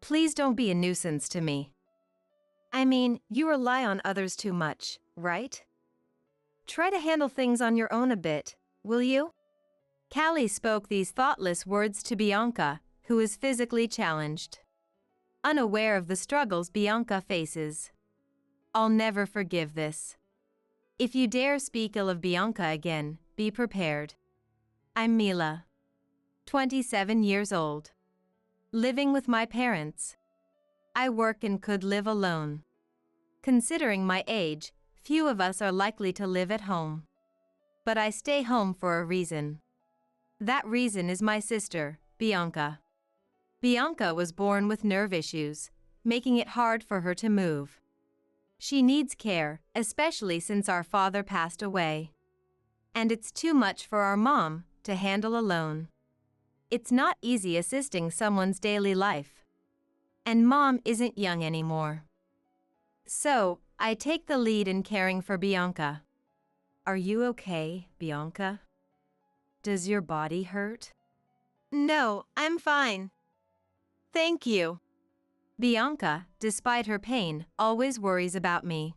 Please don't be a nuisance to me. I mean, you rely on others too much, right? Try to handle things on your own a bit, will you? Callie spoke these thoughtless words to Bianca, who is physically challenged. Unaware of the struggles Bianca faces. I'll never forgive this. If you dare speak ill of Bianca again, be prepared. I'm Mila. 27 years old. Living with my parents. I work and could live alone. Considering my age, few of us are likely to live at home. But I stay home for a reason. That reason is my sister, Bianca. Bianca was born with nerve issues, making it hard for her to move. She needs care, especially since our father passed away. And it's too much for our mom to handle alone. It's not easy assisting someone's daily life. And mom isn't young anymore. So, I take the lead in caring for Bianca. Are you okay, Bianca? Does your body hurt? No, I'm fine. Thank you. Bianca, despite her pain, always worries about me.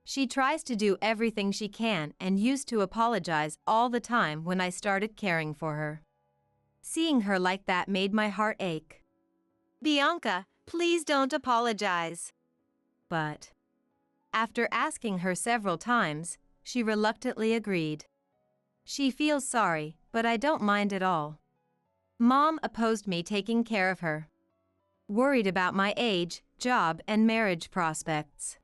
She tries to do everything she can and used to apologize all the time when I started caring for her. Seeing her like that made my heart ache. Bianca, please don't apologize. But after asking her several times, she reluctantly agreed. She feels sorry, but I don't mind at all. Mom opposed me taking care of her. Worried about my age, job, and marriage prospects.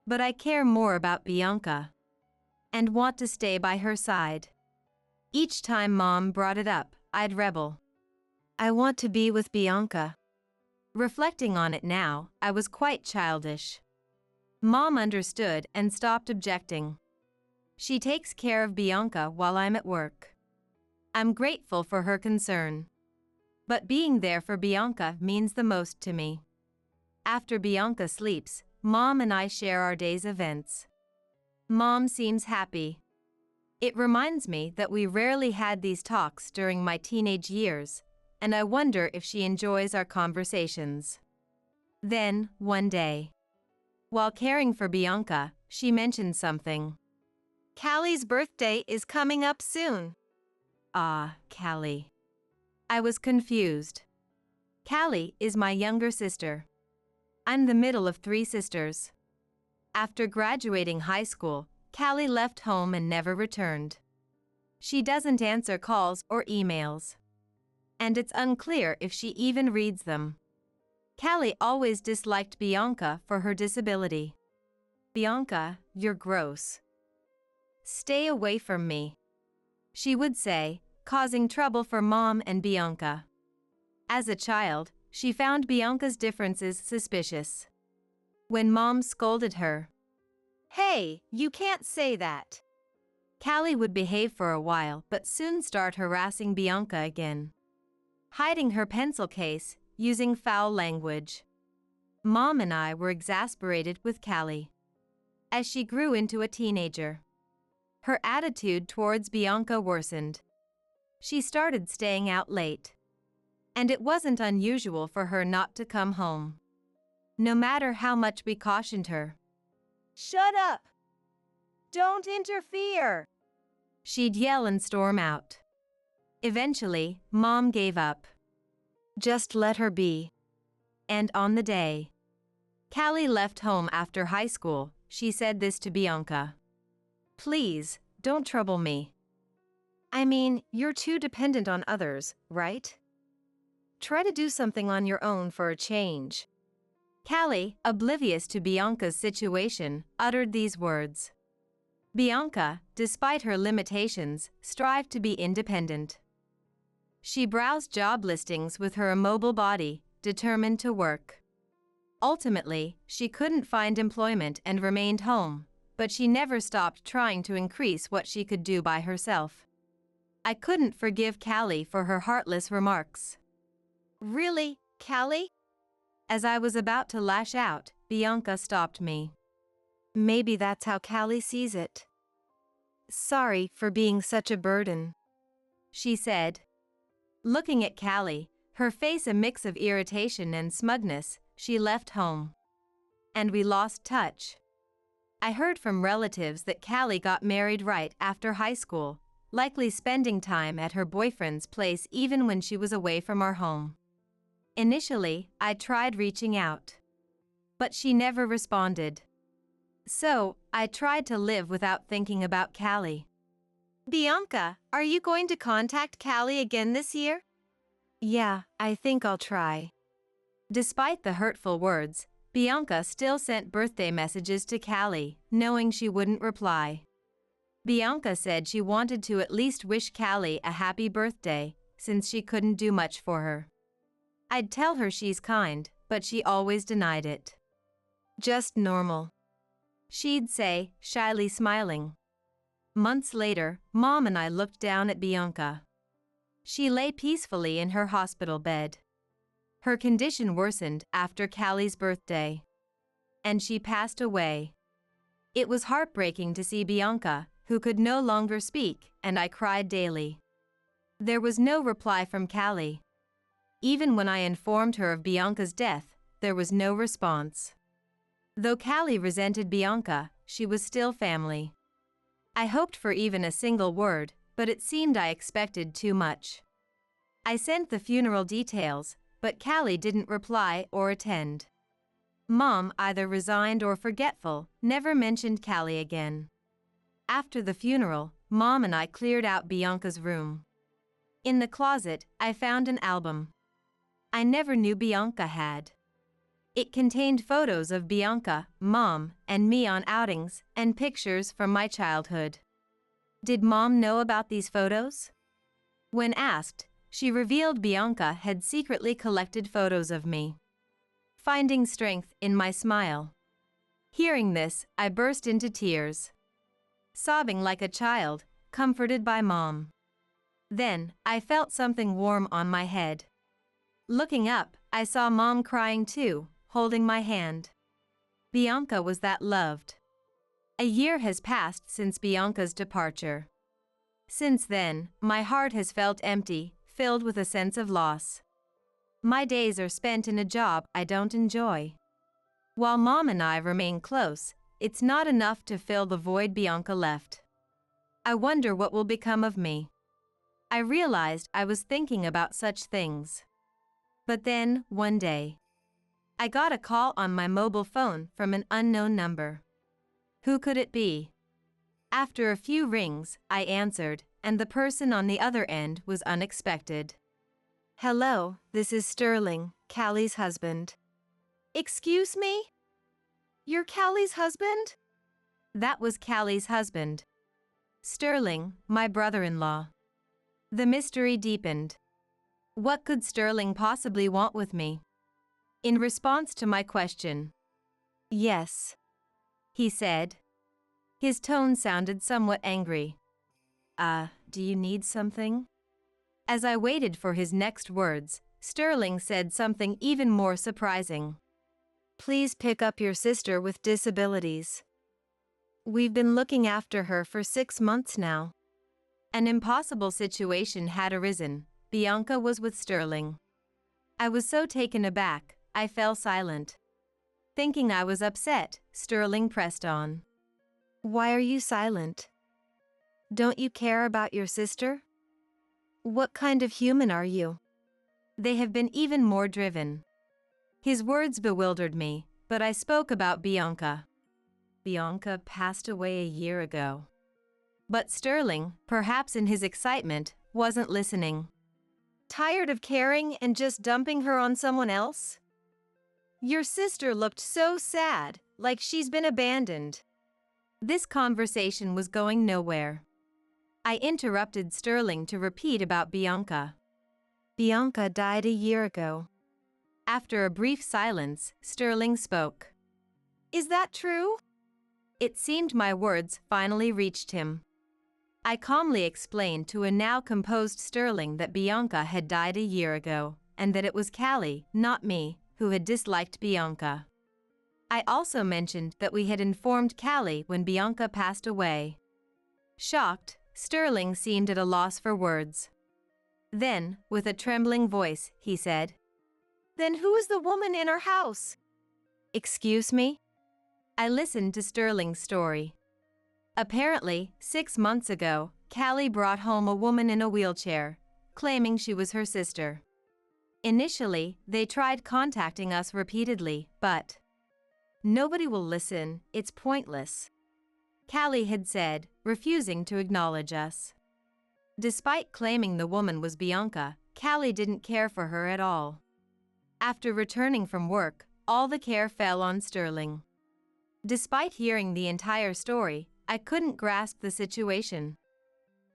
But I care more about Bianca. And want to stay by her side. Each time Mom brought it up, I'd rebel. I want to be with Bianca. Reflecting on it now, I was quite childish. Mom understood and stopped objecting. She takes care of Bianca while I'm at work. I'm grateful for her concern. But being there for Bianca means the most to me. After Bianca sleeps, Mom and I share our day's events. Mom seems happy. It reminds me that we rarely had these talks during my teenage years, and I wonder if she enjoys our conversations. Then, one day, while caring for Bianca, she mentioned something. Callie's birthday is coming up soon. Ah, Callie. I was confused. Callie is my younger sister. I'm the middle of 3 sisters. After graduating high school, Callie left home and never returned. She doesn't answer calls or emails. And it's unclear if she even reads them. Callie always disliked Bianca for her disability. Bianca, you're gross. Stay away from me, she would say, causing trouble for Mom and Bianca. As a child, she found Bianca's differences suspicious. When Mom scolded her, "Hey, you can't say that," Callie would behave for a while but soon start harassing Bianca again. Hiding her pencil case, using foul language. Mom and I were exasperated with Callie. As she grew into a teenager, her attitude towards Bianca worsened. She started staying out late. And it wasn't unusual for her not to come home. No matter how much we cautioned her. "Shut up! Don't interfere!" she'd yell and storm out. Eventually, Mom gave up. Just let her be. And on the day Callie left home after high school, she said this to Bianca. "Please, don't trouble me. I mean, you're too dependent on others, right? Try to do something on your own for a change." Callie, oblivious to Bianca's situation, uttered these words. Bianca, despite her limitations, strived to be independent. She browsed job listings with her immobile body, determined to work. Ultimately, she couldn't find employment and remained home, but she never stopped trying to increase what she could do by herself. I couldn't forgive Callie for her heartless remarks. "Really, Callie?" As I was about to lash out, Bianca stopped me. "Maybe that's how Callie sees it. Sorry for being such a burden," she said. Looking at Callie, Her face a mix of irritation and smugness, she left home. And we lost touch. I heard from relatives that Callie got married right after high school, likely spending time at her boyfriend's place even when she was away from our home. Initially, I tried reaching out. But she never responded. So, I tried to live without thinking about Callie. Bianca, are you going to contact Callie again this year? Yeah, I think I'll try. Despite the hurtful words, Bianca still sent birthday messages to Callie, knowing she wouldn't reply. Bianca said she wanted to at least wish Callie a happy birthday, since she couldn't do much for her. I'd tell her she's kind, but she always denied it. Just normal, she'd say, shyly smiling. Months later, Mom and I looked down at Bianca. She lay peacefully in her hospital bed. Her condition worsened after Callie's birthday. And she passed away. It was heartbreaking to see Bianca, who could no longer speak, and I cried daily. There was no reply from Callie. Even when I informed her of Bianca's death, there was no response. Though Callie resented Bianca, she was still family. I hoped for even a single word, but it seemed I expected too much. I sent the funeral details, but Callie didn't reply or attend. Mom, either resigned or forgetful, never mentioned Callie again. After the funeral, Mom and I cleared out Bianca's room. In the closet, I found an album I never knew Bianca had. It contained photos of Bianca, Mom, and me on outings, and pictures from my childhood. Did Mom know about these photos? When asked, she revealed Bianca had secretly collected photos of me. Finding strength in my smile. Hearing this, I burst into tears. Sobbing like a child, comforted by Mom. Then, I felt something warm on my head. Looking up, I saw Mom crying too, holding my hand. Bianca was that loved. A year has passed since Bianca's departure. Since then, my heart has felt empty, filled with a sense of loss. My days are spent in a job I don't enjoy. While Mom and I remain close, it's not enough to fill the void Bianca left. I wonder what will become of me. I realized I was thinking about such things. But then, one day, I got a call on my mobile phone from an unknown number. Who could it be? After a few rings, I answered, and the person on the other end was unexpected. Hello, this is Sterling, Callie's husband. Excuse me? You're Callie's husband? That was Callie's husband. Sterling, my brother-in-law. The mystery deepened. What could Sterling possibly want with me? In response to my question, yes, he said. His tone sounded somewhat angry. Do you need something? As I waited for his next words, Sterling said something even more surprising. Please pick up your sister with disabilities. We've been looking after her for 6 months now. An impossible situation had arisen. Bianca was with Sterling. I was so taken aback, I fell silent. Thinking I was upset, Sterling pressed on. Why are you silent? Don't you care about your sister? What kind of human are you? They have been even more driven. His words bewildered me, but I spoke about Bianca. Bianca passed away a year ago. But Sterling, perhaps in his excitement, wasn't listening. Tired of caring and just dumping her on someone else? Your sister looked so sad, like she's been abandoned. This conversation was going nowhere. I interrupted Sterling to repeat about Bianca. Bianca died a year ago. After a brief silence, Sterling spoke. Is that true? It seemed my words finally reached him. I calmly explained to a now composed Sterling that Bianca had died a year ago, and that it was Callie, not me, who had disliked Bianca. I also mentioned that we had informed Callie when Bianca passed away. Shocked, Sterling seemed at a loss for words. Then, with a trembling voice, he said, "Then who is the woman in our house?" "Excuse me?" I listened to Sterling's story. Apparently, 6 months ago, Callie brought home a woman in a wheelchair, claiming she was her sister. Initially, they tried contacting us repeatedly, but nobody will listen, it's pointless, Callie had said, refusing to acknowledge us. Despite claiming the woman was Bianca, Callie didn't care for her at all. After returning from work, all the care fell on Sterling. Despite hearing the entire story, I couldn't grasp the situation.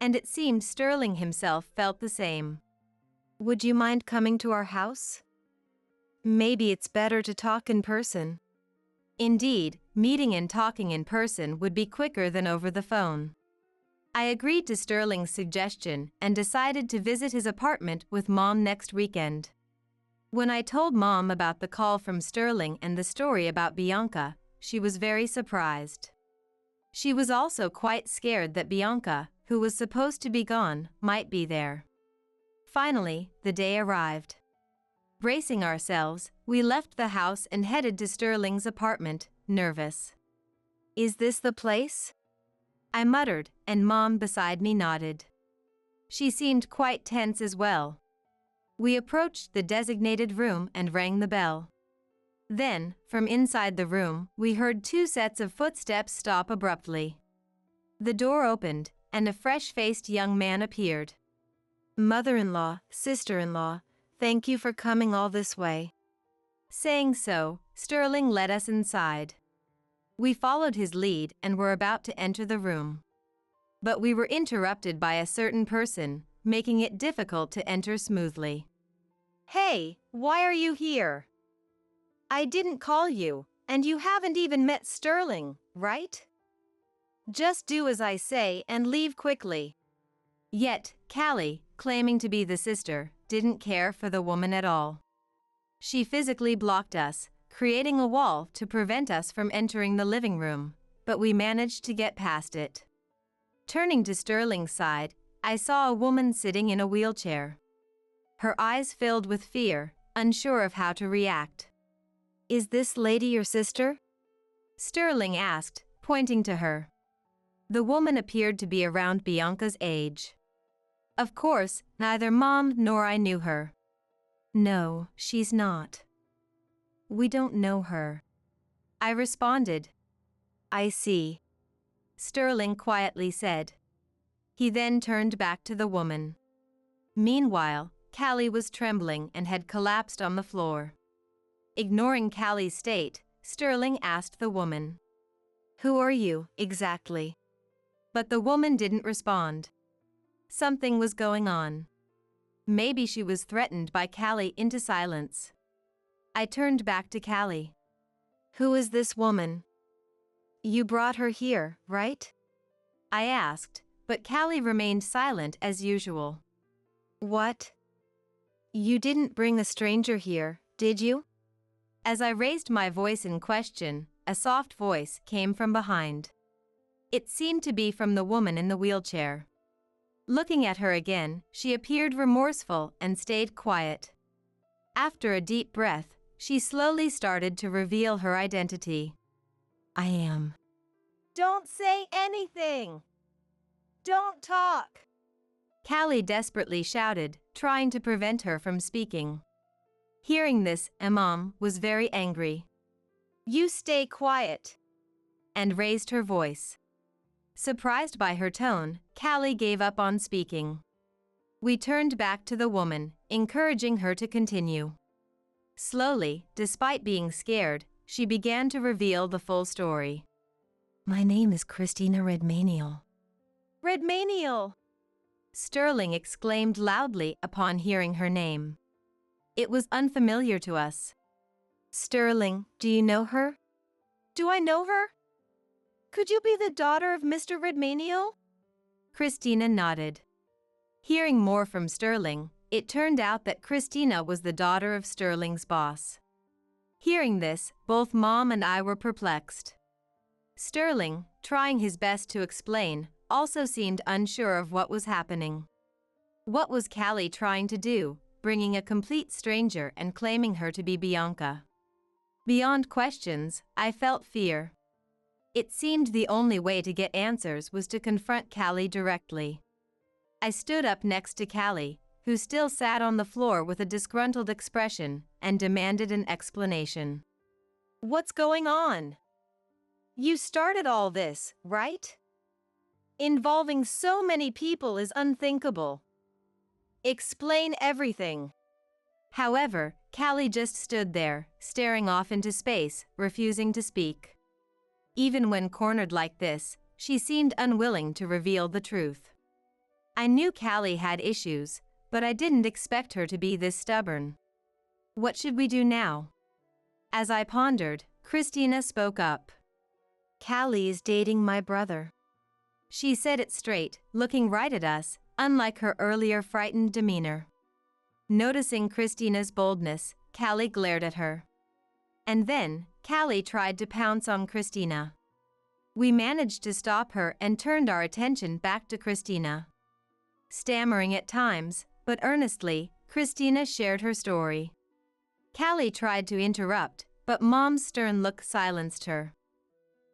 And it seemed Sterling himself felt the same. "Would you mind coming to our house? Maybe it's better to talk in person." Indeed, meeting and talking in person would be quicker than over the phone. I agreed to Sterling's suggestion and decided to visit his apartment with Mom next weekend. When I told Mom about the call from Sterling and the story about Bianca, she was very surprised. She was also quite scared that Bianca, who was supposed to be gone, might be there. Finally, the day arrived. Bracing ourselves, we left the house and headed to Sterling's apartment, nervous. "Is this the place?" I muttered, and Mom beside me nodded. She seemed quite tense as well. We approached the designated room and rang the bell. Then, from inside the room, we heard 2 sets of footsteps stop abruptly. The door opened, and a fresh-faced young man appeared. "Mother-in-law, sister-in-law, thank you for coming all this way." Saying so, Sterling led us inside. We followed his lead and were about to enter the room. But we were interrupted by a certain person, making it difficult to enter smoothly. "Hey, why are you here? I didn't call you, and you haven't even met Sterling, right? Just do as I say and leave quickly." Yet, Callie, claiming to be the sister, didn't care for the woman at all. She physically blocked us, creating a wall to prevent us from entering the living room, but we managed to get past it. Turning to Sterling's side, I saw a woman sitting in a wheelchair. Her eyes filled with fear, unsure of how to react. "Is this lady your sister?" Sterling asked, pointing to her. The woman appeared to be around Bianca's age. Of course, neither Mom nor I knew her. "No, she's not. We don't know her," I responded. "I see," Sterling quietly said. He then turned back to the woman. Meanwhile, Callie was trembling and had collapsed on the floor. Ignoring Callie's state, Sterling asked the woman, "Who are you, exactly?" But the woman didn't respond. Something was going on. Maybe she was threatened by Callie into silence. I turned back to Callie. "Who is this woman? You brought her here, right?" I asked, but Callie remained silent as usual. "What? You didn't bring a stranger here, did you?" As I raised my voice in question, a soft voice came from behind. It seemed to be from the woman in the wheelchair. Looking at her again, she appeared remorseful and stayed quiet. After a deep breath, she slowly started to reveal her identity. "I am." "Don't say anything! Don't talk!" Callie desperately shouted, trying to prevent her from speaking. Hearing this, Imam was very angry. "You stay quiet!" and raised her voice. Surprised by her tone, Callie gave up on speaking. We turned back to the woman, encouraging her to continue. Slowly, despite being scared, she began to reveal the full story. "My name is Christina Redmaniel." "Redmaniel!" Sterling exclaimed loudly upon hearing her name. It was unfamiliar to us. "Sterling, do you know her?" "Do I know her? Could you be the daughter of Mr. Redmaniel?" Christina nodded. Hearing more from Sterling, it turned out that Christina was the daughter of Sterling's boss. Hearing this, both Mom and I were perplexed. Sterling, trying his best to explain, also seemed unsure of what was happening. What was Callie trying to do, bringing a complete stranger and claiming her to be Bianca? Beyond questions, I felt fear. It seemed the only way to get answers was to confront Callie directly. I stood up next to Callie, who still sat on the floor with a disgruntled expression, and demanded an explanation. What's going on? You started all this, right? Involving so many people is unthinkable. Explain everything. However, Callie just stood there, staring off into space, refusing to speak. Even when cornered like this, she seemed unwilling to reveal the truth. I knew Callie had issues, but I didn't expect her to be this stubborn. What should we do now? As I pondered, Christina spoke up. Callie is dating my brother. She said it straight, looking right at us, unlike her earlier frightened demeanor. Noticing Christina's boldness, Callie glared at her. And then, Callie tried to pounce on Christina. We managed to stop her and turned our attention back to Christina. Stammering at times, but earnestly, Christina shared her story. Callie tried to interrupt, but Mom's stern look silenced her.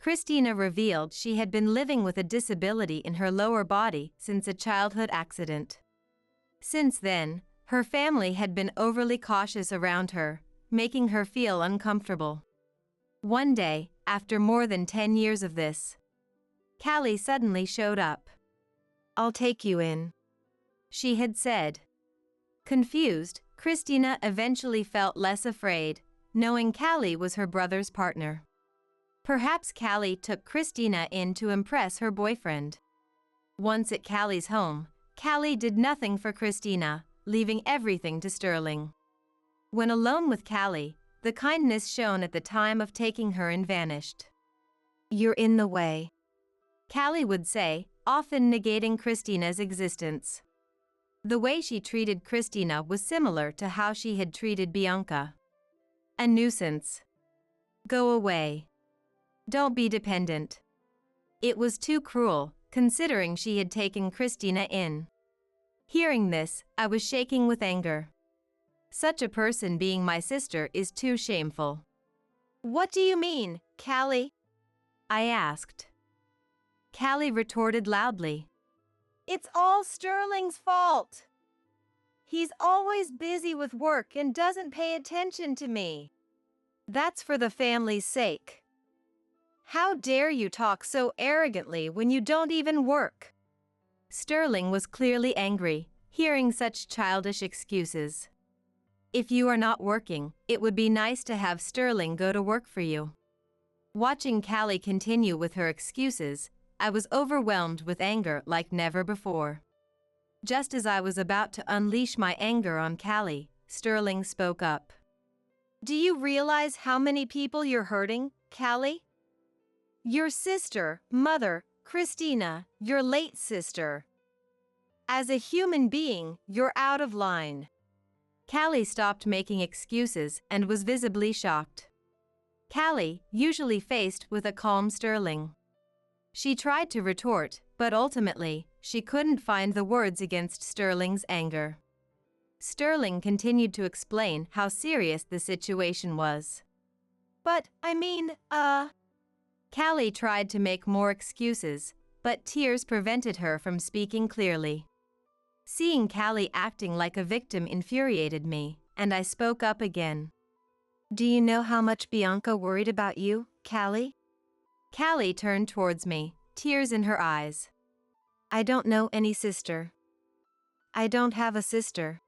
Christina revealed she had been living with a disability in her lower body since a childhood accident. Since then, her family had been overly cautious around her, making her feel uncomfortable. One day, after more than 10 years of this, Callie suddenly showed up. I'll take you in, she had said. Confused, Christina eventually felt less afraid, knowing Callie was her brother's partner. Perhaps Callie took Christina in to impress her boyfriend. Once at Callie's home, Callie did nothing for Christina, leaving everything to Sterling. When alone with Callie, the kindness shown at the time of taking her in vanished. You're in the way, Callie would say, often negating Christina's existence. The way she treated Christina was similar to how she had treated Bianca. A nuisance. Go away. Don't be dependent. It was too cruel, considering she had taken Christina in. Hearing this, I was shaking with anger. Such a person being my sister is too shameful. What do you mean, Callie? I asked. Callie retorted loudly. It's all Sterling's fault. He's always busy with work and doesn't pay attention to me. That's for the family's sake. How dare you talk so arrogantly when you don't even work? Sterling was clearly angry, hearing such childish excuses. If you are not working, it would be nice to have Sterling go to work for you. Watching Callie continue with her excuses, I was overwhelmed with anger like never before. Just as I was about to unleash my anger on Callie, Sterling spoke up. Do you realize how many people you're hurting, Callie? Your sister, mother, Christina, your late sister. As a human being, you're out of line. Callie stopped making excuses and was visibly shocked. Callie, usually faced with a calm Sterling. She tried to retort, but ultimately, she couldn't find the words against Sterling's anger. Sterling continued to explain how serious the situation was. But, Callie tried to make more excuses, but tears prevented her from speaking clearly. Seeing Callie acting like a victim infuriated me, and I spoke up again. Do you know how much Bianca worried about you, Callie? Callie turned towards me, tears in her eyes. I don't know any sister. I don't have a sister.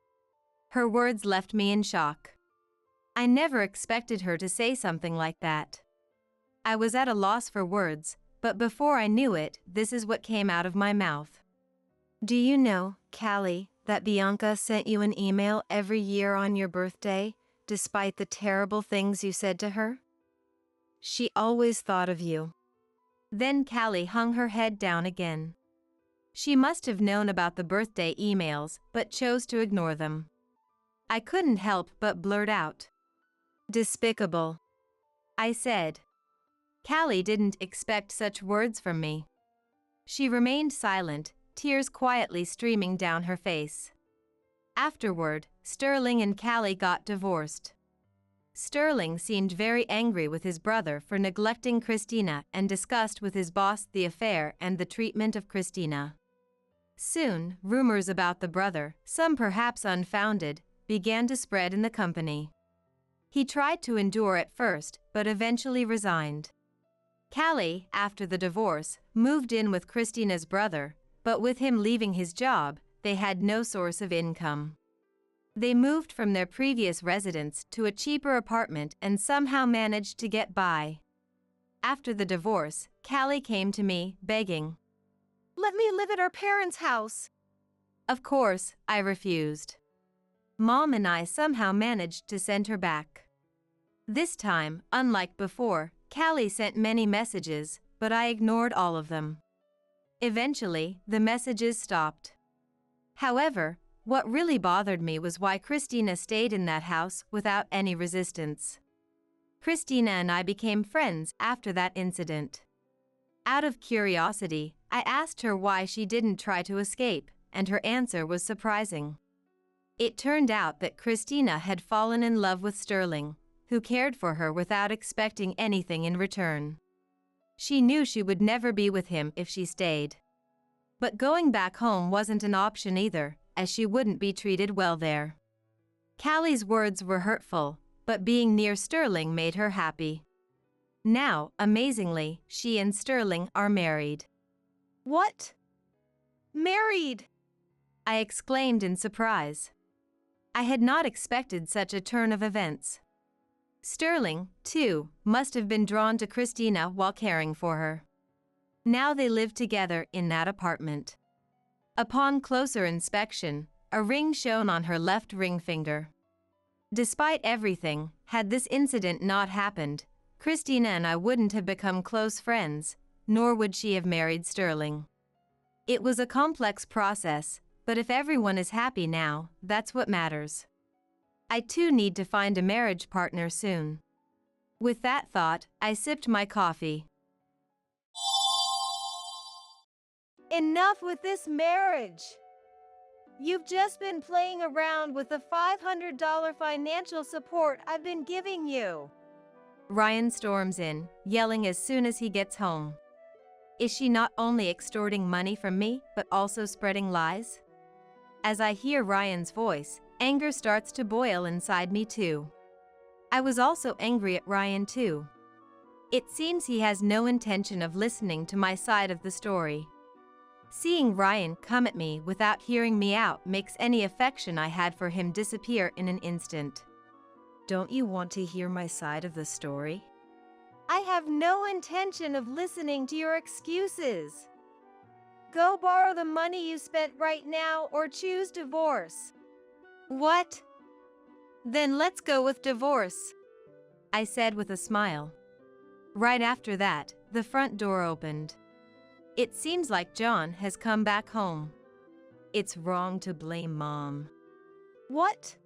Her words left me in shock. I never expected her to say something like that. I was at a loss for words, but before I knew it, this is what came out of my mouth. Do you know, Callie, that Bianca sent you an email every year on your birthday, despite the terrible things you said to her? She always thought of you. Then Callie hung her head down again. She must have known about the birthday emails, but chose to ignore them. I couldn't help but blurt out. Despicable, I said. Callie didn't expect such words from me. She remained silent, tears quietly streaming down her face. Afterward, Sterling and Callie got divorced. Sterling seemed very angry with his brother for neglecting Christina and discussed with his boss the affair and the treatment of Christina. Soon, rumors about the brother, some perhaps unfounded, began to spread in the company. He tried to endure at first, but eventually resigned. Callie, after the divorce, moved in with Christina's brother, but with him leaving his job, they had no source of income. They moved from their previous residence to a cheaper apartment and somehow managed to get by. After the divorce, Callie came to me, begging, "Let me live at our parents' house." Of course, I refused. Mom and I somehow managed to send her back. This time, unlike before, Callie sent many messages, but I ignored all of them. Eventually, the messages stopped. However, what really bothered me was why Christina stayed in that house without any resistance. Christina and I became friends after that incident. Out of curiosity, I asked her why she didn't try to escape, and her answer was surprising. It turned out that Christina had fallen in love with Sterling, who cared for her without expecting anything in return. She knew she would never be with him if she stayed. But going back home wasn't an option either, as she wouldn't be treated well there. Callie's words were hurtful, but being near Sterling made her happy. Now, amazingly, she and Sterling are married. "What? Married?" I exclaimed in surprise. I had not expected such a turn of events. Sterling, too, must have been drawn to Christina while caring for her. Now they live together in that apartment. Upon closer inspection, a ring shone on her left ring finger. Despite everything, had this incident not happened, Christina and I wouldn't have become close friends, nor would she have married Sterling. It was a complex process, but if everyone is happy now, that's what matters. I too need to find a marriage partner soon. With that thought, I sipped my coffee. Enough with this marriage! You've just been playing around with the $500 financial support I've been giving you. Ryan storms in, yelling as soon as he gets home. Is she not only extorting money from me, but also spreading lies? As I hear Ryan's voice, anger starts to boil inside me too. I was also angry at Ryan too. It seems he has no intention of listening to my side of the story. Seeing Ryan come at me without hearing me out makes any affection I had for him disappear in an instant. Don't you want to hear my side of the story? I have no intention of listening to your excuses. Go borrow the money you spent right now or choose divorce. What? Then let's go with divorce, I said with a smile. Right after that, the front door opened. It seems like John has come back home. It's wrong to blame Mom. What?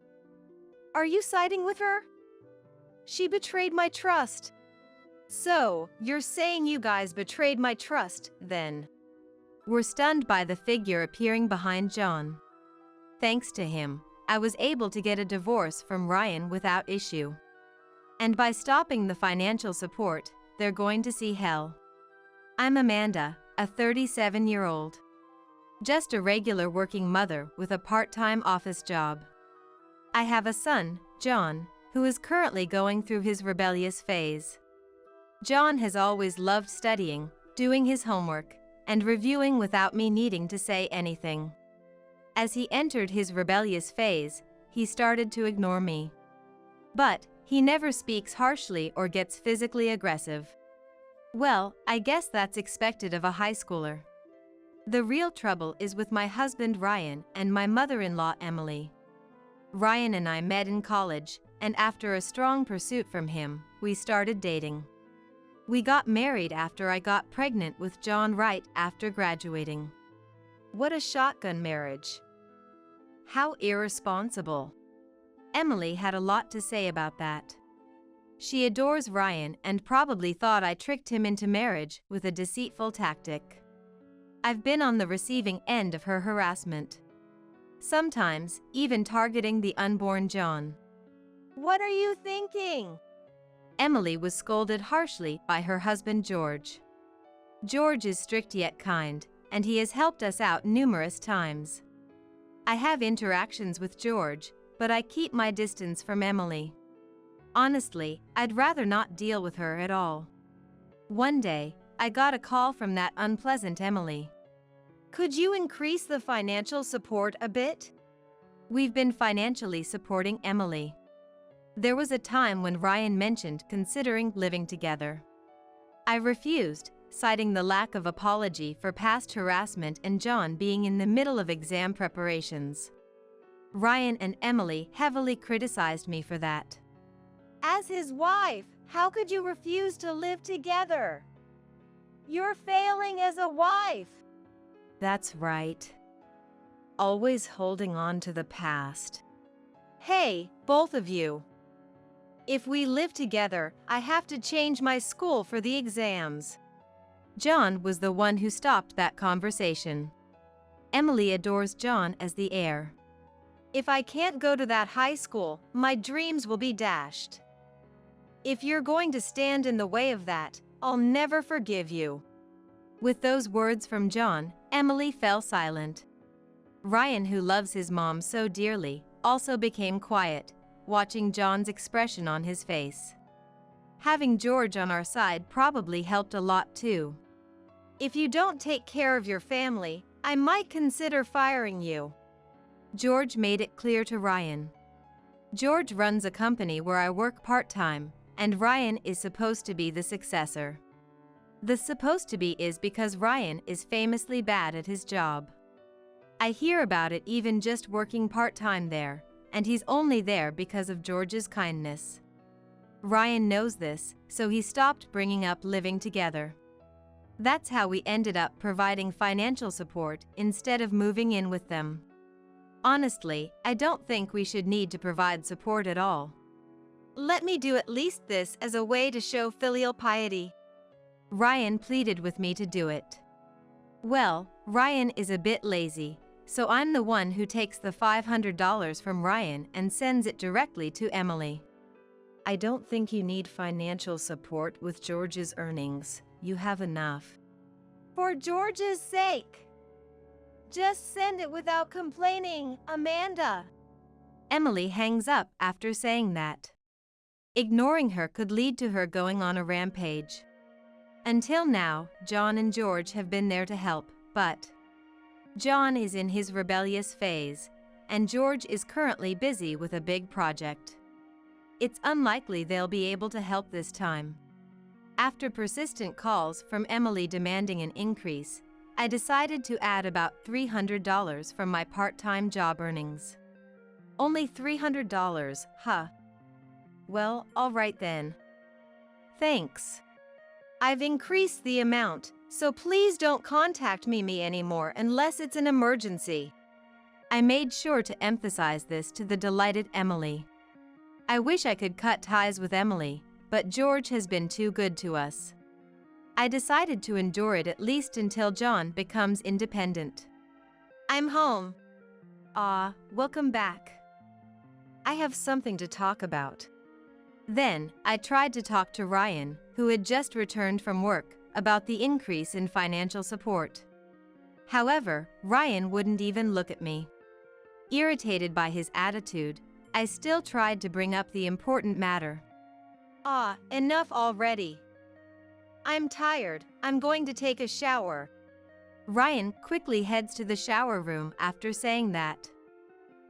Are you siding with her? She betrayed my trust. So, you're saying you guys betrayed my trust, then? We're stunned by the figure appearing behind John. Thanks to him, I was able to get a divorce from Ryan without issue. And by stopping the financial support, they're going to see hell. I'm Amanda, a 37-year-old. Just a regular working mother with a part-time office job. I have a son, John, who is currently going through his rebellious phase. John has always loved studying, doing his homework, and reviewing without me needing to say anything. As he entered his rebellious phase, he started to ignore me. But he never speaks harshly or gets physically aggressive. Well, I guess that's expected of a high schooler. The real trouble is with my husband Ryan and my mother-in-law Emily. Ryan and I met in college, and after a strong pursuit from him, we started dating. We got married after I got pregnant with John right after graduating. What a shotgun marriage. How irresponsible. Emily had a lot to say about that. She adores Ryan and probably thought I tricked him into marriage with a deceitful tactic. I've been on the receiving end of her harassment. sometimes even targeting the unborn John. What are you thinking? Emily was scolded harshly by her husband George. George is strict yet kind, and he has helped us out numerous times. I have interactions with George, but I keep my distance from Emily. Honestly, I'd rather not deal with her at all. One day, I got a call from that unpleasant Emily. Could you increase the financial support a bit? We've been financially supporting Emily. There was a time when Ryan mentioned considering living together. I refused, citing the lack of apology for past harassment and John being in the middle of exam preparations. Ryan and Emily heavily criticized me for that. As his wife, how could you refuse to live together? You're failing as a wife. That's right. Always holding on to the past. Hey, both of you. If we live together, I have to change my school for the exams. John was the one who stopped that conversation. Emily adores John as the heir. If I can't go to that high school, my dreams will be dashed. If you're going to stand in the way of that, I'll never forgive you. With those words from John, Emily fell silent. Ryan, who loves his mom so dearly, also became quiet, watching John's expression on his face. Having George on our side probably helped a lot too. If you don't take care of your family, I might consider firing you. George made it clear to Ryan. George runs a company where I work part-time, and Ryan is supposed to be the successor. The supposed to be is because Ryan is famously bad at his job. I hear about it even just working part-time there, and he's only there because of George's kindness. Ryan knows this, so he stopped bringing up living together. That's how we ended up providing financial support instead of moving in with them. Honestly, I don't think we should need to provide support at all. Let me do at least this as a way to show filial piety. Ryan pleaded with me to do it. Well, Ryan is a bit lazy, so I'm the one who takes the $500 from Ryan and sends it directly to Emily. I don't think you need financial support with George's earnings. You have enough. For George's sake. Just send it without complaining, Amanda. Emily hangs up after saying that. Ignoring her could lead to her going on a rampage. Until now, John and George have been there to help, but John is in his rebellious phase, and George is currently busy with a big project. It's unlikely they'll be able to help this time. After persistent calls from Emily demanding an increase, I decided to add about $300 from my part-time job earnings. Only $300, huh? Well, all right then. Thanks. I've increased the amount, so please don't contact me anymore unless it's an emergency. I made sure to emphasize this to the delighted Emily. I wish I could cut ties with Emily, but George has been too good to us. I decided to endure it at least until John becomes independent. I'm home. Welcome back. I have something to talk about. Then, I tried to talk to Ryan, who had just returned from work, about the increase in financial support. However, Ryan wouldn't even look at me. Irritated by his attitude, I still tried to bring up the important matter. Enough already. I'm tired. I'm going to take a shower. Ryan quickly heads to the shower room after saying that.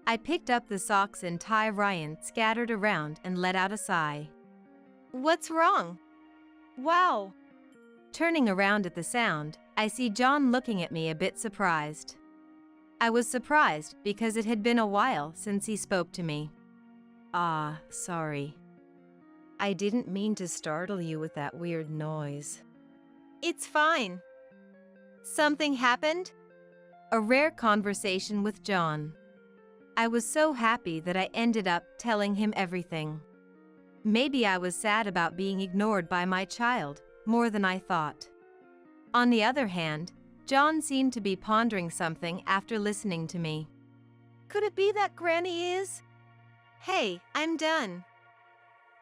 I picked up the socks and tie Ryan scattered around and let out a sigh. What's wrong? Wow. Turning around at the sound, I see John looking at me a bit surprised. I was surprised because it had been a while since he spoke to me. Sorry. I didn't mean to startle you with that weird noise. It's fine. Something happened? A rare conversation with John. I was so happy that I ended up telling him everything. Maybe I was sad about being ignored by my child, more than I thought. On the other hand, John seemed to be pondering something after listening to me. Could it be that Granny is? Hey, I'm done.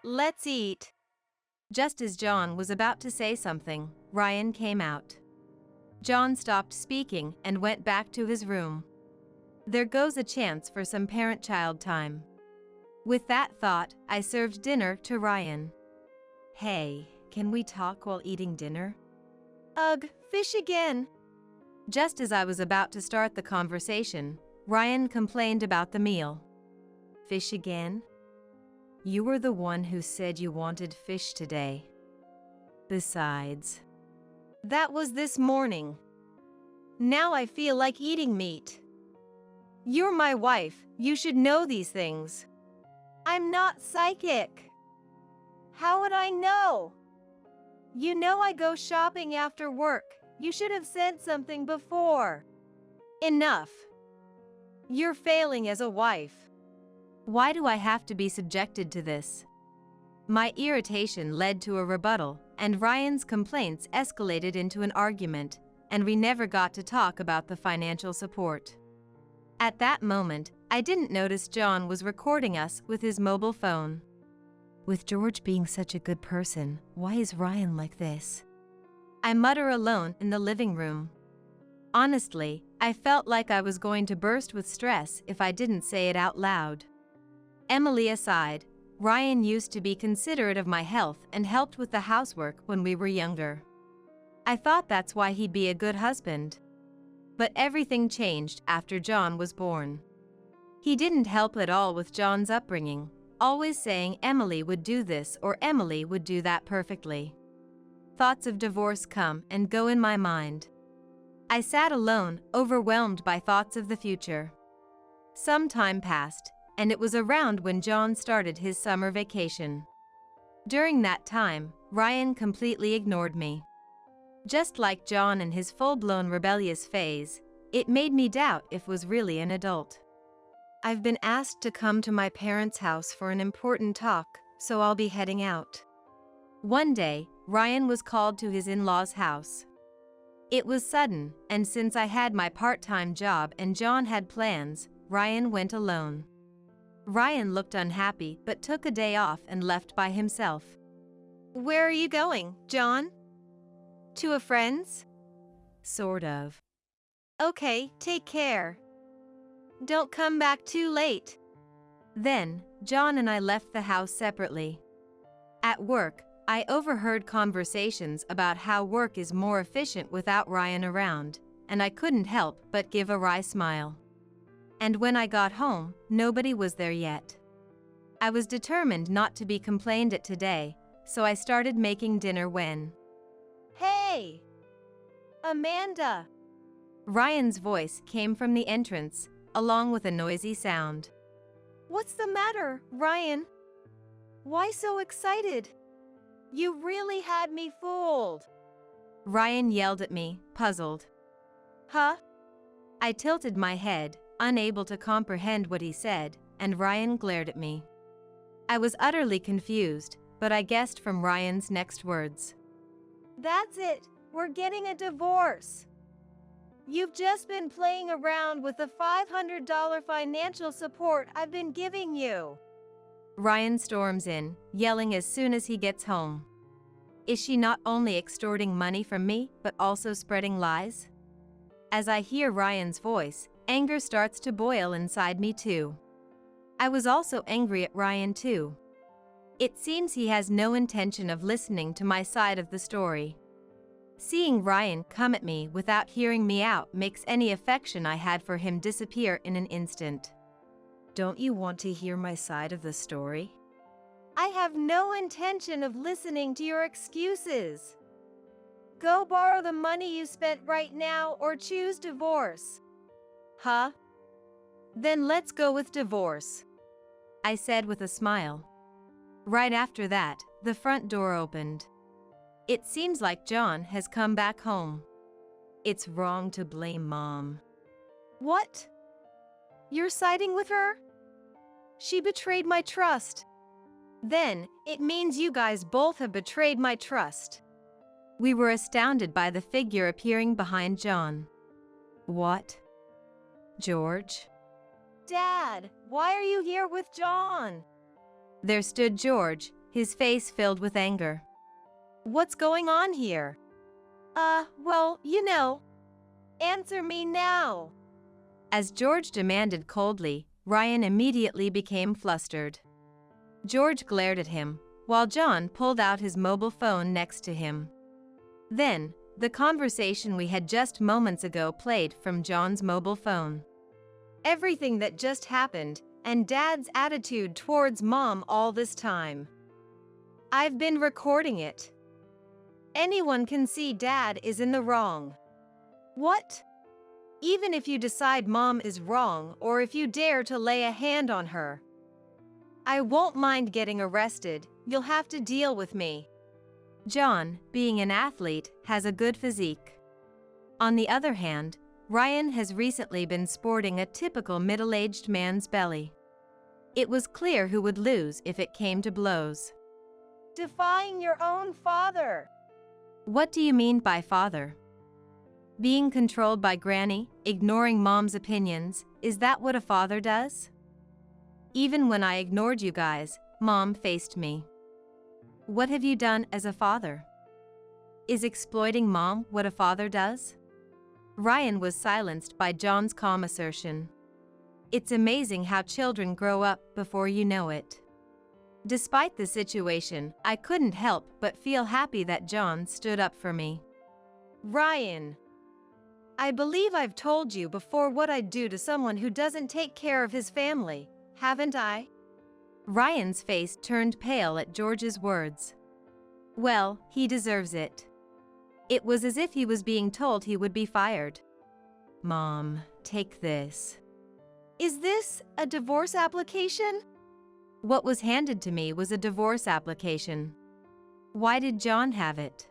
Let's eat. Just as John was about to say something, Ryan came out. John stopped speaking and went back to his room. There goes a chance for some parent-child time. With that thought, I served dinner to Ryan. Hey, can we talk while eating dinner? Ugh, fish again. Just as I was about to start the conversation, Ryan complained about the meal. Fish again? You were the one who said you wanted fish today. Besides, that was this morning. Now I feel like eating meat. You're my wife, you should know these things. I'm not psychic. How would I know? You know I go shopping after work. You should have said something before. Enough. You're failing as a wife. Why do I have to be subjected to this? My irritation led to a rebuttal, and Ryan's complaints escalated into an argument, and we never got to talk about the financial support. At that moment, I didn't notice John was recording us with his mobile phone. With George being such a good person, why is Ryan like this? I mutter alone in the living room. Honestly, I felt like I was going to burst with stress if I didn't say it out loud. Emily aside, Ryan used to be considerate of my health and helped with the housework when we were younger. I thought that's why he'd be a good husband. But everything changed after John was born. He didn't help at all with John's upbringing, always saying Emily would do this or Emily would do that perfectly. Thoughts of divorce come and go in my mind. I sat alone, overwhelmed by thoughts of the future. Some time passed, and it was around when John started his summer vacation. During that time, Ryan completely ignored me. Just like John in his full-blown rebellious phase, it made me doubt if was really an adult. I've been asked to come to my parents' house for an important talk, so I'll be heading out. One day, Ryan was called to his in-laws' house. It was sudden, and since I had my part-time job and John had plans, Ryan went alone. Ryan looked unhappy but took a day off and left by himself. Where are you going, John? To a friend's? Sort of. Okay, take care. Don't come back too late. Then, John and I left the house separately. At work, I overheard conversations about how work is more efficient without Ryan around, and I couldn't help but give a wry smile. And when I got home, nobody was there yet. I was determined not to be complained at today, so I started making dinner when... Hey! Amanda! Ryan's voice came from the entrance, along with a noisy sound. What's the matter, Ryan? Why so excited? You really had me fooled. Ryan yelled at me, puzzled. Huh? I tilted my head, unable to comprehend what he said, and Ryan glared at me. I was utterly confused, but I guessed from Ryan's next words. That's it. We're getting a divorce. You've just been playing around with the $500 financial support I've been giving you. Ryan storms in, yelling as soon as he gets home. Is she not only extorting money from me, but also spreading lies? As I hear Ryan's voice, anger starts to boil inside me too. I was also angry at Ryan too. It seems he has no intention of listening to my side of the story. Seeing Ryan come at me without hearing me out makes any affection I had for him disappear in an instant. Don't you want to hear my side of the story? I have no intention of listening to your excuses. Go borrow the money you spent right now or choose divorce. Huh? Then let's go with divorce, I said with a smile. Right after that, the front door opened. It seems like John has come back home. It's wrong to blame Mom. What? You're siding with her? She betrayed my trust. Then, it means you guys both have betrayed my trust. We were astounded by the figure appearing behind John. What? George? Dad, why are you here with John? There stood George, his face filled with anger. What's going on here? Well, answer me now. As George demanded coldly, Ryan immediately became flustered. George glared at him, while John pulled out his mobile phone next to him. Then, the conversation we had just moments ago played from John's mobile phone. Everything that just happened, and Dad's attitude towards Mom all this time. I've been recording it. Anyone can see Dad is in the wrong. What? Even if you decide Mom is wrong or if you dare to lay a hand on her, I won't mind getting arrested. You'll have to deal with me. John, being an athlete, has a good physique. On the other hand, Ryan has recently been sporting a typical middle-aged man's belly. It was clear who would lose if it came to blows. Defying your own father. What do you mean by father? Being controlled by Granny, ignoring Mom's opinions, is that what a father does? Even when I ignored you guys, Mom faced me. What have you done as a father? Is exploiting Mom what a father does? Ryan was silenced by John's calm assertion. It's amazing how children grow up before you know it. Despite the situation, I couldn't help but feel happy that John stood up for me. Ryan, I believe I've told you before what I'd do to someone who doesn't take care of his family, haven't I? Ryan's face turned pale at George's words. Well, he deserves it. It was as if he was being told he would be fired. Mom, take this. Is this a divorce application? What was handed to me was a divorce application. Why did John have it?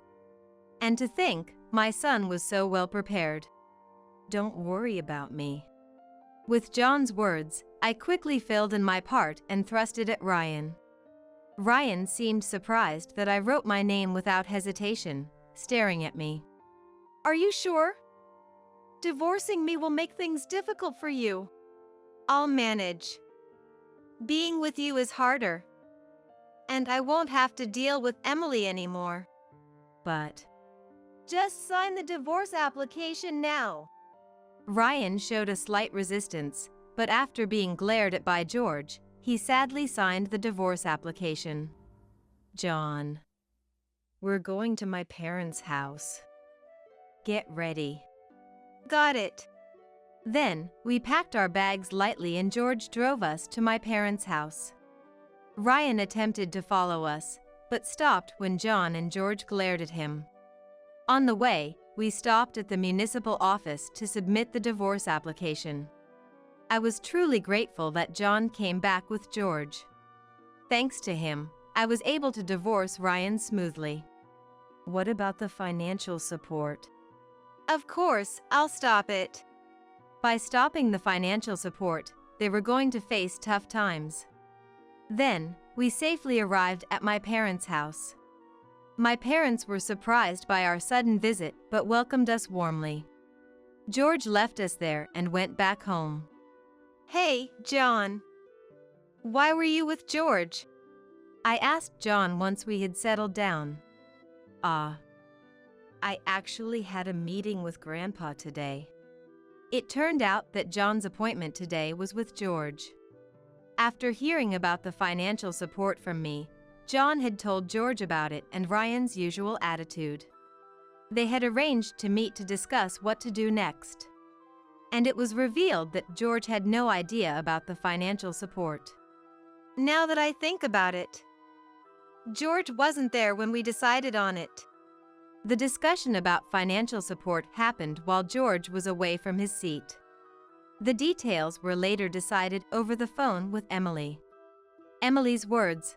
And to think, my son was so well prepared. Don't worry about me. With John's words, I quickly filled in my part and thrust it at Ryan. Ryan seemed surprised that I wrote my name without hesitation, staring at me. Are you sure? Divorcing me will make things difficult for you. I'll manage. Being with you is harder. And I won't have to deal with Emily anymore. But just sign the divorce application now. Ryan showed a slight resistance, but after being glared at by George, he sadly signed the divorce application. John, we're going to my parents' house. Get ready. Got it. Then, we packed our bags lightly and George drove us to my parents' house. Ryan attempted to follow us, but stopped when John and George glared at him. On the way, we stopped at the municipal office to submit the divorce application. I was truly grateful that John came back with George. Thanks to him, I was able to divorce Ryan smoothly. What about the financial support? Of course, I'll stop it. By stopping the financial support, they were going to face tough times. Then, we safely arrived at my parents' house. My parents were surprised by our sudden visit but welcomed us warmly. George left us there and went back home. Hey, John. Why were you with George? I asked John once we had settled down. I actually had a meeting with Grandpa today. It turned out that John's appointment today was with George. After hearing about the financial support from me, John had told George about it and Ryan's usual attitude. They had arranged to meet to discuss what to do next. And it was revealed that George had no idea about the financial support. Now that I think about it, George wasn't there when we decided on it. The discussion about financial support happened while George was away from his seat. The details were later decided over the phone with Emily. Emily's words,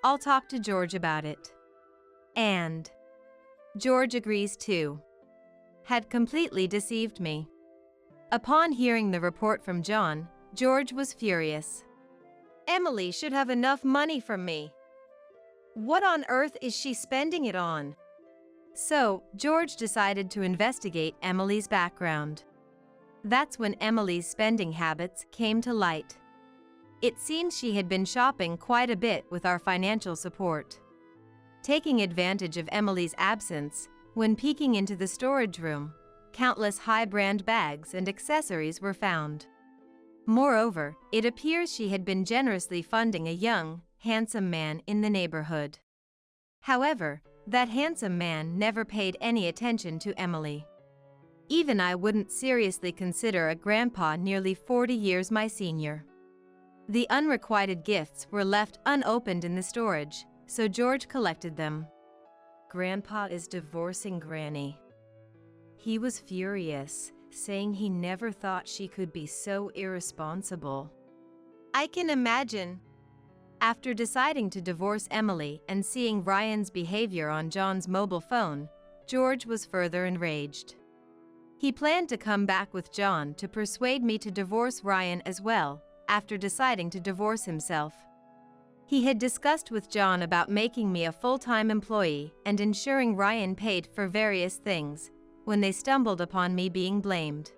"I'll talk to George about it." And George agrees too. Had completely deceived me. Upon hearing the report from John, George was furious. Emily should have enough money from me. What on earth is she spending it on? So, George decided to investigate Emily's background. That's when Emily's spending habits came to light. It seems she had been shopping quite a bit with our financial support. Taking advantage of Emily's absence, when peeking into the storage room, countless high-brand bags and accessories were found. Moreover, it appears she had been generously funding a young, handsome man in the neighborhood. However, that handsome man never paid any attention to Emily. Even I wouldn't seriously consider a grandpa nearly 40 years my senior. The unrequited gifts were left unopened in the storage, so George collected them. Grandpa is divorcing Granny. He was furious, saying he never thought she could be so irresponsible. I can imagine. After deciding to divorce Emily and seeing Ryan's behavior on John's mobile phone, George was further enraged. He planned to come back with John to persuade me to divorce Ryan as well, after deciding to divorce himself. He had discussed with John about making me a full-time employee and ensuring Ryan paid for various things, when they stumbled upon me being blamed.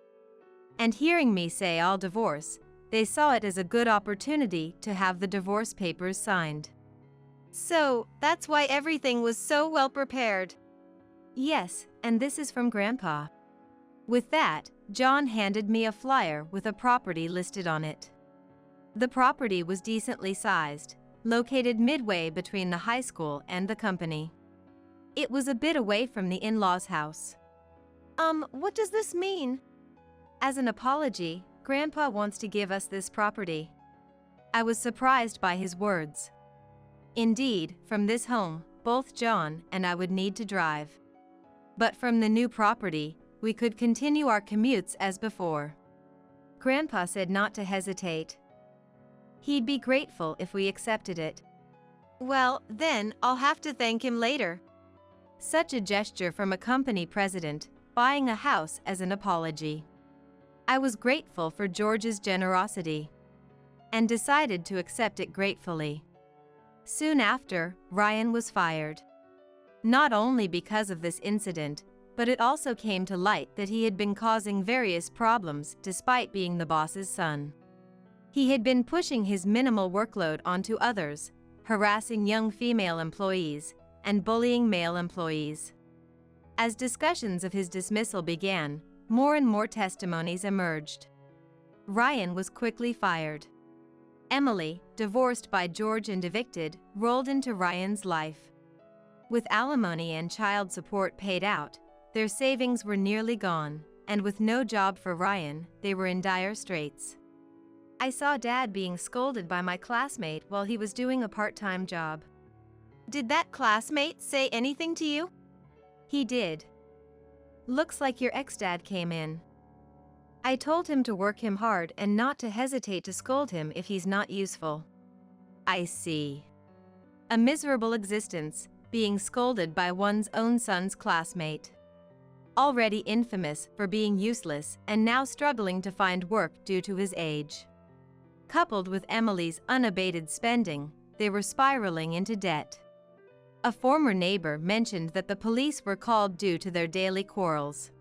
And hearing me say I'll divorce, they saw it as a good opportunity to have the divorce papers signed. So, that's why everything was so well prepared. Yes, and this is from Grandpa. With that, John handed me a flyer with a property listed on it. The property was decently sized, located midway between the high school and the company. It was a bit away from the in-laws' house. What does this mean? As an apology, Grandpa wants to give us this property. I was surprised by his words. Indeed, from this home, both John and I would need to drive. But from the new property, we could continue our commutes as before. Grandpa said not to hesitate. He'd be grateful if we accepted it. Well, then, I'll have to thank him later. Such a gesture from a company president, buying a house as an apology. I was grateful for George's generosity and decided to accept it gratefully. Soon after, Ryan was fired. Not only because of this incident, but it also came to light that he had been causing various problems despite being the boss's son. He had been pushing his minimal workload onto others, harassing young female employees, and bullying male employees. As discussions of his dismissal began, more and more testimonies emerged. Ryan was quickly fired. Emily, divorced by George and evicted, rolled into Ryan's life. With alimony and child support paid out, their savings were nearly gone, and with no job for Ryan, they were in dire straits. I saw Dad being scolded by my classmate while he was doing a part-time job. Did that classmate say anything to you? He did. Looks like your ex-dad came in. I told him to work him hard and not to hesitate to scold him if he's not useful. I see. A miserable existence, being scolded by one's own son's classmate. Already infamous for being useless and now struggling to find work due to his age. Coupled with Emily's unabated spending, they were spiraling into debt. A former neighbor mentioned that the police were called due to their daily quarrels,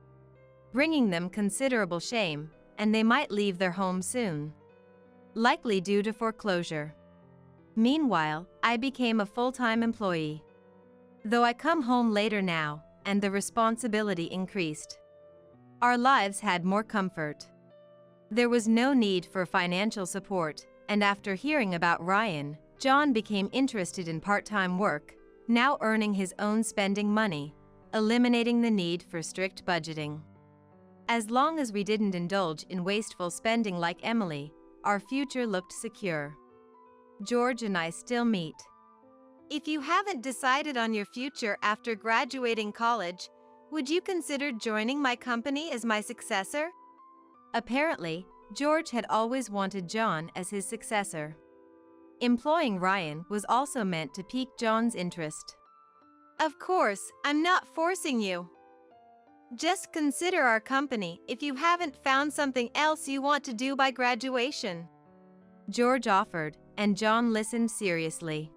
bringing them considerable shame, and they might leave their home soon, likely due to foreclosure. Meanwhile, I became a full-time employee. Though I come home later now, and the responsibility increased. Our lives had more comfort. There was no need for financial support, and after hearing about Ryan, John became interested in part-time work, now earning his own spending money, eliminating the need for strict budgeting. As long as we didn't indulge in wasteful spending like Emily, our future looked secure. George and I still meet. If you haven't decided on your future after graduating college, would you consider joining my company as my successor? Apparently, George had always wanted John as his successor. Employing Ryan was also meant to pique John's interest. Of course, I'm not forcing you. Just consider our company if you haven't found something else you want to do by graduation. George offered, and John listened seriously.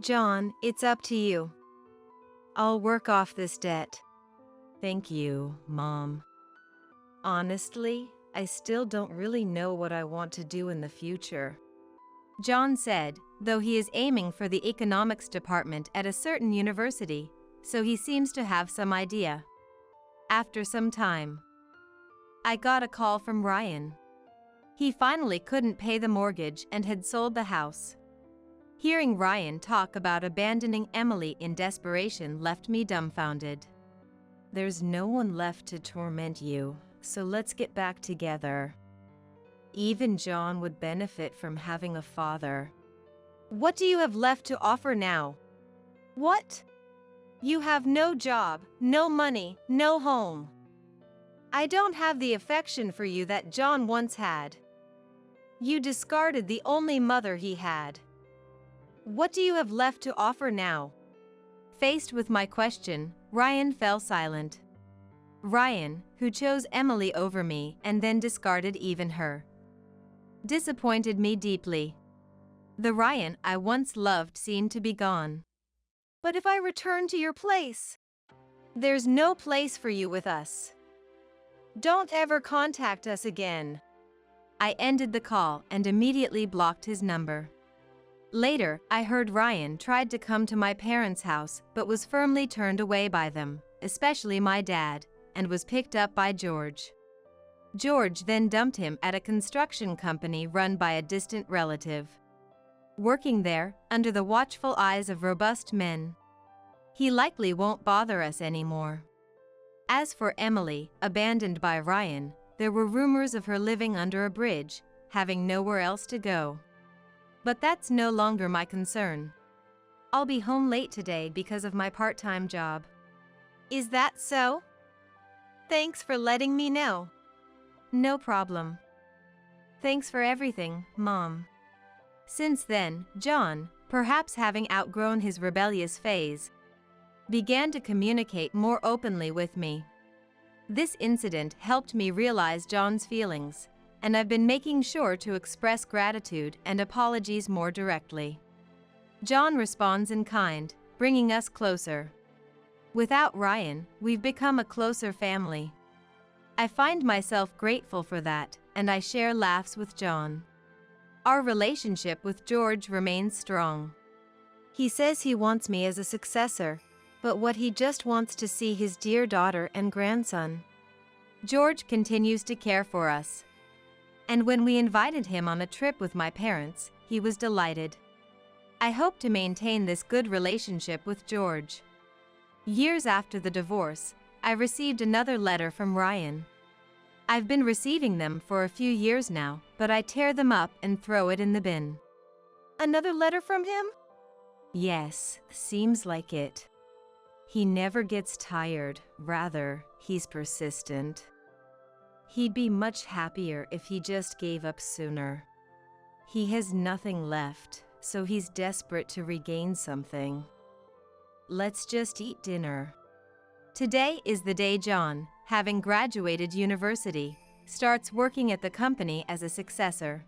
John, it's up to you. I'll work off this debt. Thank you, Mom. Honestly, I still don't really know what I want to do in the future. John said, though he is aiming for the economics department at a certain university, so he seems to have some idea. After some time, I got a call from Ryan. He finally couldn't pay the mortgage and had sold the house. Hearing Ryan talk about abandoning Emily in desperation left me dumbfounded. There's no one left to torment you, so let's get back together. Even John would benefit from having a father. What do you have left to offer now? What? You have no job, no money, no home. I don't have the affection for you that John once had. You discarded the only mother he had. What do you have left to offer now? Faced with my question, Ryan fell silent. Ryan, who chose Emily over me and then discarded even her, disappointed me deeply. The Ryan I once loved seemed to be gone. But if I return to your place, there's no place for you with us. Don't ever contact us again. I ended the call and immediately blocked his number. Later, I heard Ryan tried to come to my parents' house but was firmly turned away by them, especially my dad, and was picked up by George. George then dumped him at a construction company run by a distant relative. Working there, under the watchful eyes of robust men, he likely won't bother us anymore. As for Emily, abandoned by Ryan, there were rumors of her living under a bridge, having nowhere else to go. But that's no longer my concern. I'll be home late today because of my part-time job. Is that so? Thanks for letting me know. No problem. Thanks for everything, Mom. Since then, John, perhaps having outgrown his rebellious phase, began to communicate more openly with me. This incident helped me realize John's feelings, and I've been making sure to express gratitude and apologies more directly. John responds in kind, bringing us closer. Without Ryan, we've become a closer family. I find myself grateful for that, and I share laughs with John. Our relationship with George remains strong. He says he wants me as a successor, but what he just wants to see his dear daughter and grandson. George continues to care for us. And when we invited him on a trip with my parents, he was delighted. I hope to maintain this good relationship with George. Years after the divorce, I received another letter from Ryan. I've been receiving them for a few years now, but I tear them up and throw it in the bin. Another letter from him? Yes, seems like it. He never gets tired, rather, he's persistent. He'd be much happier if he just gave up sooner. He has nothing left, so he's desperate to regain something. Let's just eat dinner. Today is the day John, having graduated university, starts working at the company as a successor.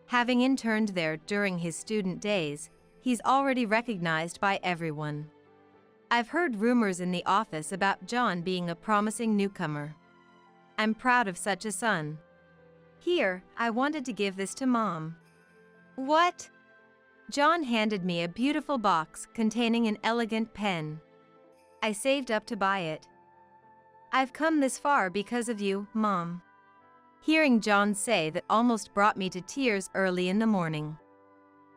Having interned there during his student days, he's already recognized by everyone. I've heard rumors in the office about John being a promising newcomer. I'm proud of such a son. Here, I wanted to give this to Mom. What? John handed me a beautiful box containing an elegant pen. I saved up to buy it. I've come this far because of you, Mom. Hearing John say that almost brought me to tears early in the morning.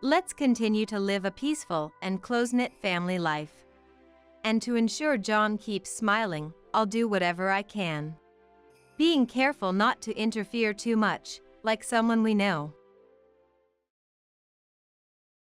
Let's continue to live a peaceful and close-knit family life. And to ensure John keeps smiling, I'll do whatever I can. Being careful not to interfere too much, like someone we know.